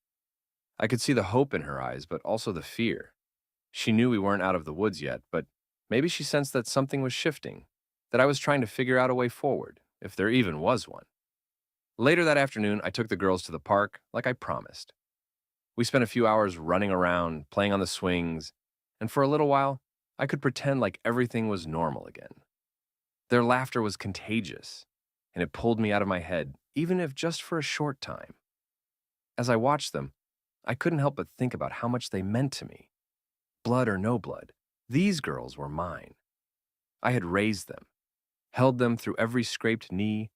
I could see the hope in her eyes, but also the fear. She knew we weren't out of the woods yet, but maybe she sensed that something was shifting, that I was trying to figure out a way forward, if there even was one. Later that afternoon, I took the girls to the park, like I promised. We spent a few hours running around, playing on the swings, and for a little while, I could pretend like everything was normal again. Their laughter was contagious, and it pulled me out of my head, even if just for a short time. As I watched them, I couldn't help but think about how much they meant to me. Blood or no blood, these girls were mine. I had raised them, held them through every scraped knee,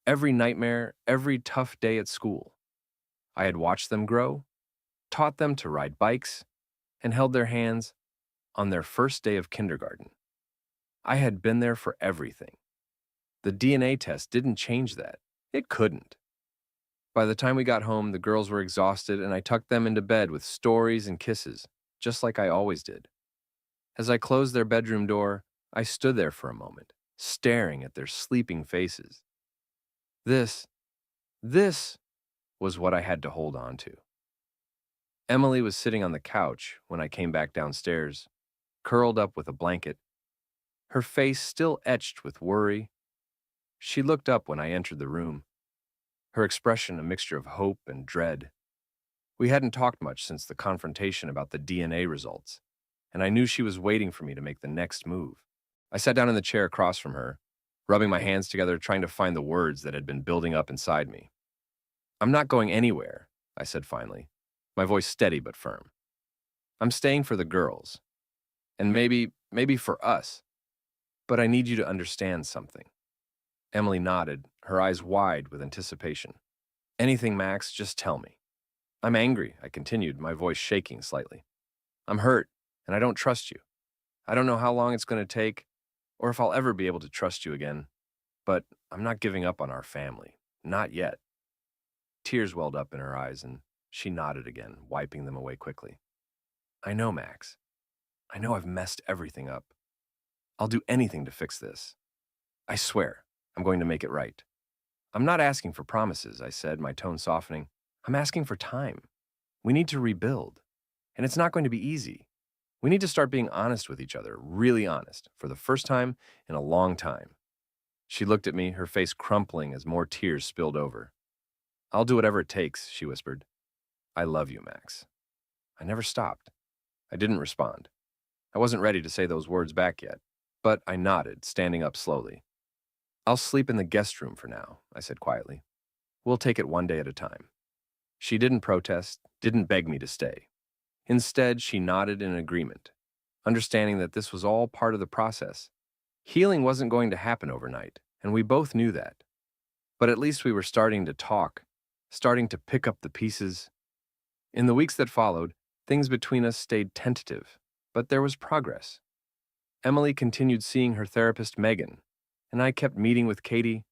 every nightmare, every tough day at school. I had watched them grow, taught them to ride bikes, and held their hands on their first day of kindergarten. I had been there for everything. The DNA test didn't change that. It couldn't. By the time we got home, the girls were exhausted, and I tucked them into bed with stories and kisses, just like I always did. As I closed their bedroom door, I stood there for a moment, staring at their sleeping faces. This was what I had to hold on to. Emily was sitting on the couch when I came back downstairs, curled up with a blanket. her face still etched with worry. She looked up when I entered the room, her expression a mixture of hope and dread. We hadn't talked much since the confrontation about the DNA results, and I knew she was waiting for me to make the next move. I sat down in the chair across from her, rubbing my hands together, trying to find the words that had been building up inside me. "I'm not going anywhere," I said finally, my voice steady but firm. "I'm staying for the girls, and maybe for us, but I need you to understand something." Emily nodded, her eyes wide with anticipation. "Anything, Max, just tell me." "I'm angry," I continued, my voice shaking slightly. "I'm hurt, and I don't trust you. I don't know how long it's going to take, or if I'll ever be able to trust you again, but I'm not giving up on our family. Not yet." Tears welled up in her eyes, and she nodded again, wiping them away quickly. "I know, Max. I know I've messed everything up. I'll do anything to fix this. I swear, I'm going to make it right." "I'm not asking for promises," I said, my tone softening. "I'm asking for time. We need to rebuild, and it's not going to be easy. We need to start being honest with each other, really honest, for the first time in a long time." She looked at me, her face crumpling as more tears spilled over. "I'll do whatever it takes," she whispered. "I love you, Max." I never stopped. I didn't respond. I wasn't ready to say those words back yet, but I nodded, standing up slowly. "I'll sleep in the guest room for now," I said quietly. "We'll take it one day at a time." She didn't protest, didn't beg me to stay. Instead, she nodded in agreement, understanding that this was all part of the process. Healing wasn't going to happen overnight, and we both knew that. But at least we were starting to talk, starting to pick up the pieces. In the weeks that followed, things between us stayed tentative, but there was progress. Emily continued seeing her therapist, Megan, and I kept meeting with Katie.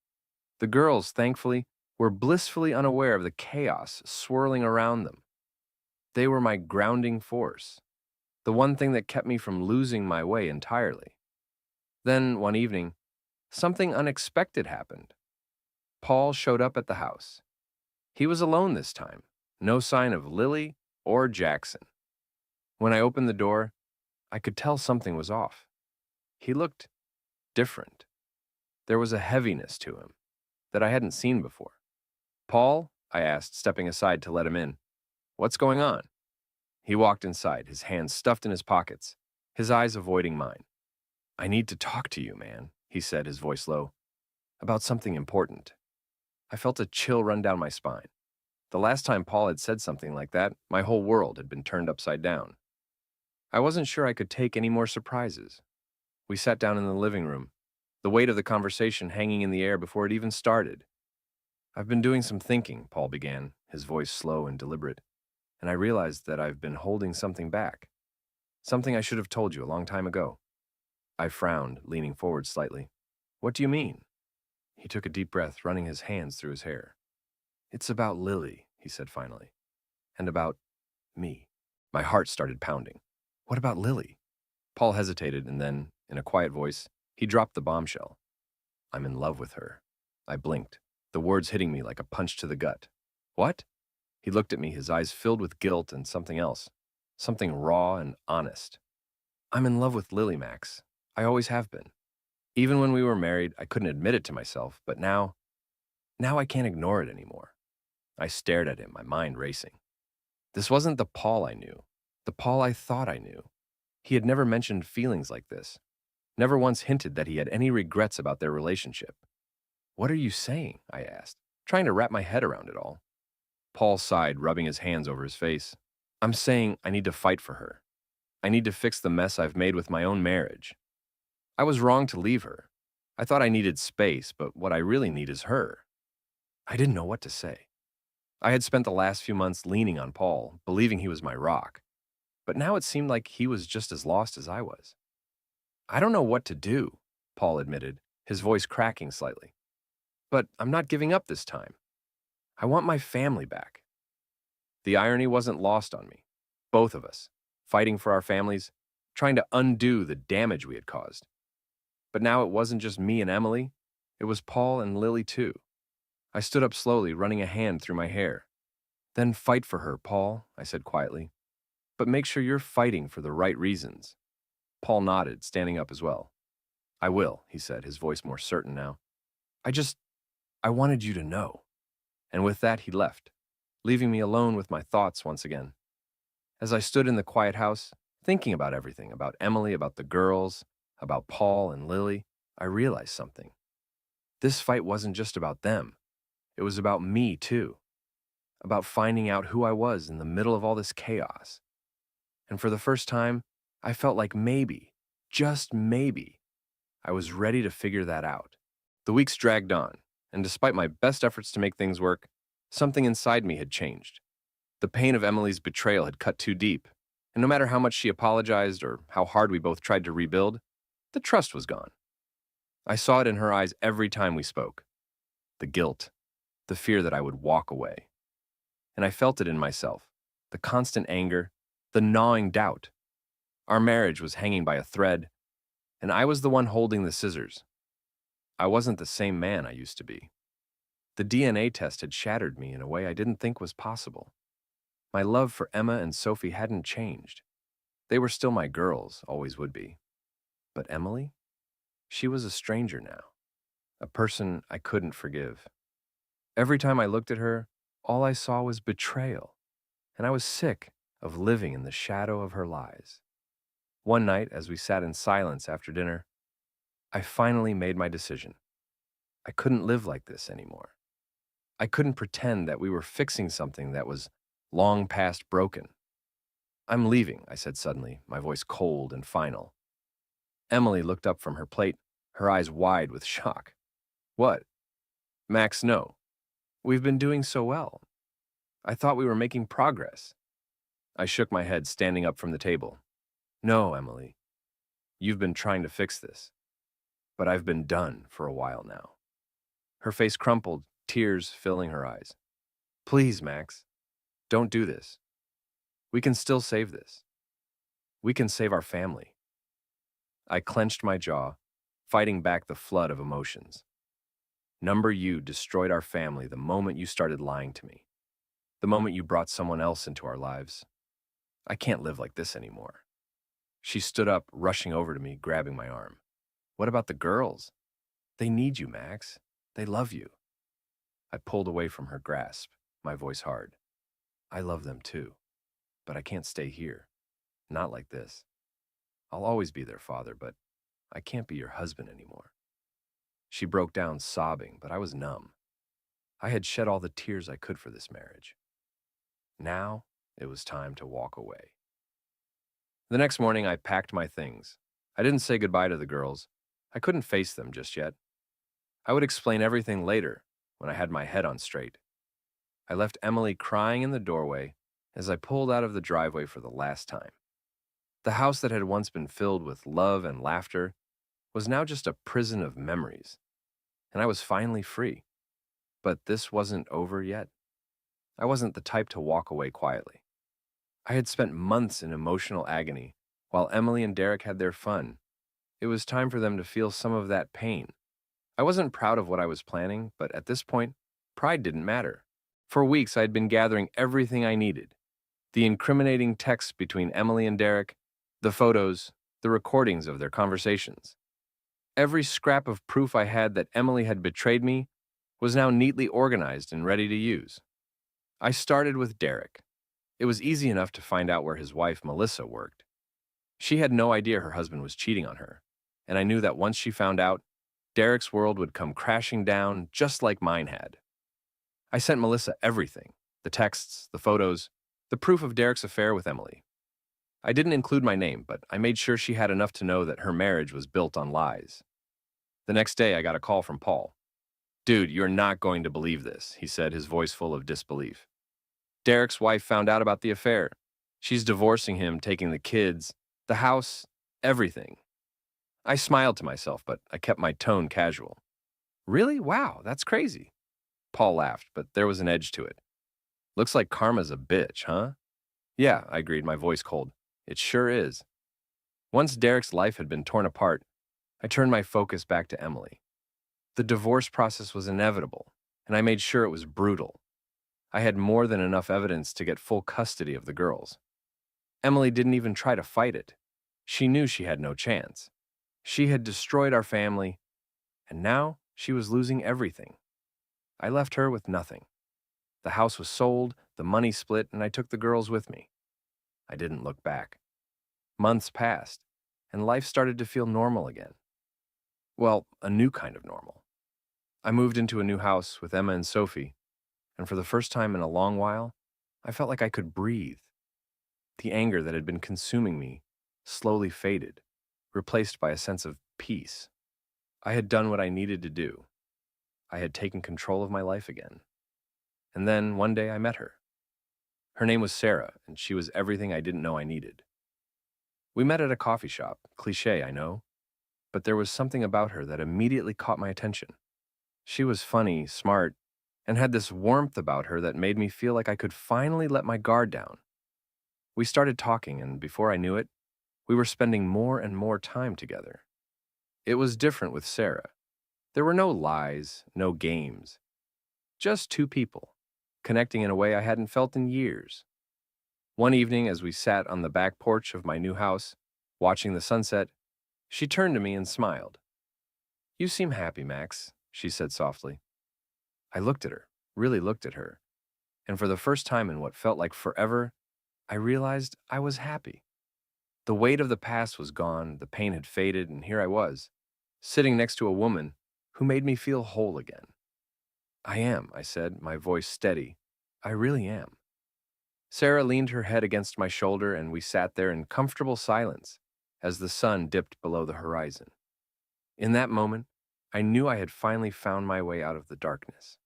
The girls, thankfully, were blissfully unaware of the chaos swirling around them. They were my grounding force, the one thing that kept me from losing my way entirely. Then, one evening, something unexpected happened. Paul showed up at the house. He was alone this time, no sign of Lily or Jackson. When I opened the door, I could tell something was off. He looked different. There was a heaviness to him that I hadn't seen before. "Paul?" I asked, stepping aside to let him in. "What's going on?" He walked inside, his hands stuffed in his pockets, his eyes avoiding mine. "I need to talk to you, man," he said, his voice low, "about something important." I felt a chill run down my spine. The last time Paul had said something like that, my whole world had been turned upside down. I wasn't sure I could take any more surprises. We sat down in the living room, the weight of the conversation hanging in the air before it even started. "I've been doing some thinking," Paul began, his voice slow and deliberate, "and I realized that I've been holding something back. Something I should have told you a long time ago." I frowned, leaning forward slightly. "What do you mean?" He took a deep breath, running his hands through his hair. "It's about Lily," he said finally, "and about me." My heart started pounding. "What about Lily?" Paul hesitated, and then, in a quiet voice, he dropped the bombshell. "I'm in love with her." I blinked, the words hitting me like a punch to the gut. "What?" He looked at me, his eyes filled with guilt and something else, something raw and honest. "I'm in love with Lily, Max. I always have been. Even when we were married, I couldn't admit it to myself, but now I can't ignore it anymore." I stared at him, my mind racing. This wasn't the Paul I knew, the Paul I thought I knew. He had never mentioned feelings like this, never once hinted that he had any regrets about their relationship. "What are you saying?" I asked, trying to wrap my head around it all. Paul sighed, rubbing his hands over his face. "I'm saying I need to fight for her. I need to fix the mess I've made with my own marriage. I was wrong to leave her. I thought I needed space, but what I really need is her." I didn't know what to say. I had spent the last few months leaning on Paul, believing he was my rock. But now it seemed like he was just as lost as I was. "I don't know what to do," Paul admitted, his voice cracking slightly. "But I'm not giving up this time. I want my family back." The irony wasn't lost on me. Both of us, fighting for our families, trying to undo the damage we had caused. But now it wasn't just me and Emily, it was Paul and Lily too. I stood up slowly, running a hand through my hair. "Then fight for her, Paul," I said quietly. "But make sure you're fighting for the right reasons." Paul nodded, standing up as well. I will, he said, his voice more certain now. I just, I wanted you to know. And with that, he left, leaving me alone with my thoughts once again. As I stood in the quiet house, thinking about everything, about Emily, about the girls, about Paul and Lily, I realized something. This fight wasn't just about them. It was about me, too. About finding out who I was in the middle of all this chaos. And for the first time, I felt like maybe, just maybe, I was ready to figure that out. The weeks dragged on, and despite my best efforts to make things work, something inside me had changed. The pain of Emily's betrayal had cut too deep, and no matter how much she apologized or how hard we both tried to rebuild, the trust was gone. I saw it in her eyes every time we spoke. The guilt, the fear that I would walk away. And I felt it in myself, the constant anger, the gnawing doubt. Our marriage was hanging by a thread, and I was the one holding the scissors. I wasn't the same man I used to be. The DNA test had shattered me in a way I didn't think was possible. My love for Emma and Sophie hadn't changed. They were still my girls, always would be. But Emily? She was a stranger now, a person I couldn't forgive. Every time I looked at her, all I saw was betrayal, and I was sick of living in the shadow of her lies. One night, as we sat in silence after dinner, I finally made my decision. I couldn't live like this anymore. I couldn't pretend that we were fixing something that was long past broken. I'm leaving, I said suddenly, my voice cold and final. Emily looked up from her plate, her eyes wide with shock. What? Max, no. We've been doing so well. I thought we were making progress. I shook my head, standing up from the table. No, Emily. You've been trying to fix this. But I've been done for a while now. Her face crumpled, tears filling her eyes. Please, Max, don't do this. We can still save this. We can save our family. I clenched my jaw, fighting back the flood of emotions. Number you destroyed our family the moment you started lying to me. The moment you brought someone else into our lives. I can't live like this anymore. She stood up, rushing over to me, grabbing my arm. What about the girls? They need you, Max. They love you. I pulled away from her grasp, my voice hard. I love them too, but I can't stay here. Not like this. I'll always be their father, but I can't be your husband anymore. She broke down sobbing, but I was numb. I had shed all the tears I could for this marriage. Now it was time to walk away. The next morning, I packed my things. I didn't say goodbye to the girls. I couldn't face them just yet. I would explain everything later when I had my head on straight. I left Emily crying in the doorway as I pulled out of the driveway for the last time. The house that had once been filled with love and laughter was now just a prison of memories, and I was finally free. But this wasn't over yet. I wasn't the type to walk away quietly. I had spent months in emotional agony while Emily and Derek had their fun. It was time for them to feel some of that pain. I wasn't proud of what I was planning, but at this point, pride didn't matter. For weeks, I had been gathering everything I needed. The incriminating texts between Emily and Derek, the photos, the recordings of their conversations. Every scrap of proof I had that Emily had betrayed me was now neatly organized and ready to use. I started with Derek. It was easy enough to find out where his wife, Melissa, worked. She had no idea her husband was cheating on her, and I knew that once she found out, Derek's world would come crashing down just like mine had. I sent Melissa everything, the texts, the photos, the proof of Derek's affair with Emily. I didn't include my name, but I made sure she had enough to know that her marriage was built on lies. The next day, I got a call from Paul. Dude, you're not going to believe this, he said, his voice full of disbelief. Derek's wife found out about the affair. She's divorcing him, taking the kids, the house, everything. I smiled to myself, but I kept my tone casual. Really? Wow, that's crazy. Paul laughed, but there was an edge to it. Looks like karma's a bitch, huh? Yeah, I agreed, my voice cold. It sure is. Once Derek's life had been torn apart, I turned my focus back to Emily. The divorce process was inevitable, and I made sure it was brutal. I had more than enough evidence to get full custody of the girls. Emily didn't even try to fight it. She knew she had no chance. She had destroyed our family, and now she was losing everything. I left her with nothing. The house was sold, the money split, and I took the girls with me. I didn't look back. Months passed, and life started to feel normal again. Well, a new kind of normal. I moved into a new house with Emma and Sophie, and for the first time in a long while, I felt like I could breathe. The anger that had been consuming me slowly faded, replaced by a sense of peace. I had done what I needed to do. I had taken control of my life again. And then one day I met her. Her name was Sarah, and she was everything I didn't know I needed. We met at a coffee shop, cliché, I know, but there was something about her that immediately caught my attention. She was funny, smart, and had this warmth about her that made me feel like I could finally let my guard down. We started talking, and before I knew it, we were spending more and more time together. It was different with Sarah. There were no lies, no games, just two people, connecting in a way I hadn't felt in years. One evening, as we sat on the back porch of my new house, watching the sunset, she turned to me and smiled. "You seem happy, Max," she said softly. I looked at her, really looked at her, and for the first time in what felt like forever, I realized I was happy. The weight of the past was gone, the pain had faded, and here I was, sitting next to a woman who made me feel whole again. "I am," I said, my voice steady. "I really am." Sarah leaned her head against my shoulder, and we sat there in comfortable silence as the sun dipped below the horizon. In that moment, I knew I had finally found my way out of the darkness.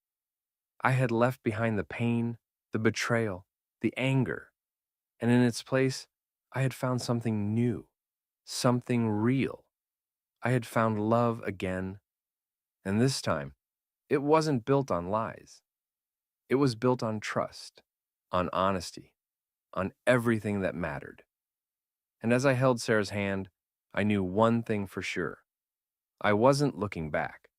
I had left behind the pain, the betrayal, the anger, and in its place, I had found something new, something real. I had found love again, and this time, it wasn't built on lies. It was built on trust, on honesty, on everything that mattered. And as I held Sarah's hand, I knew one thing for sure. I wasn't looking back.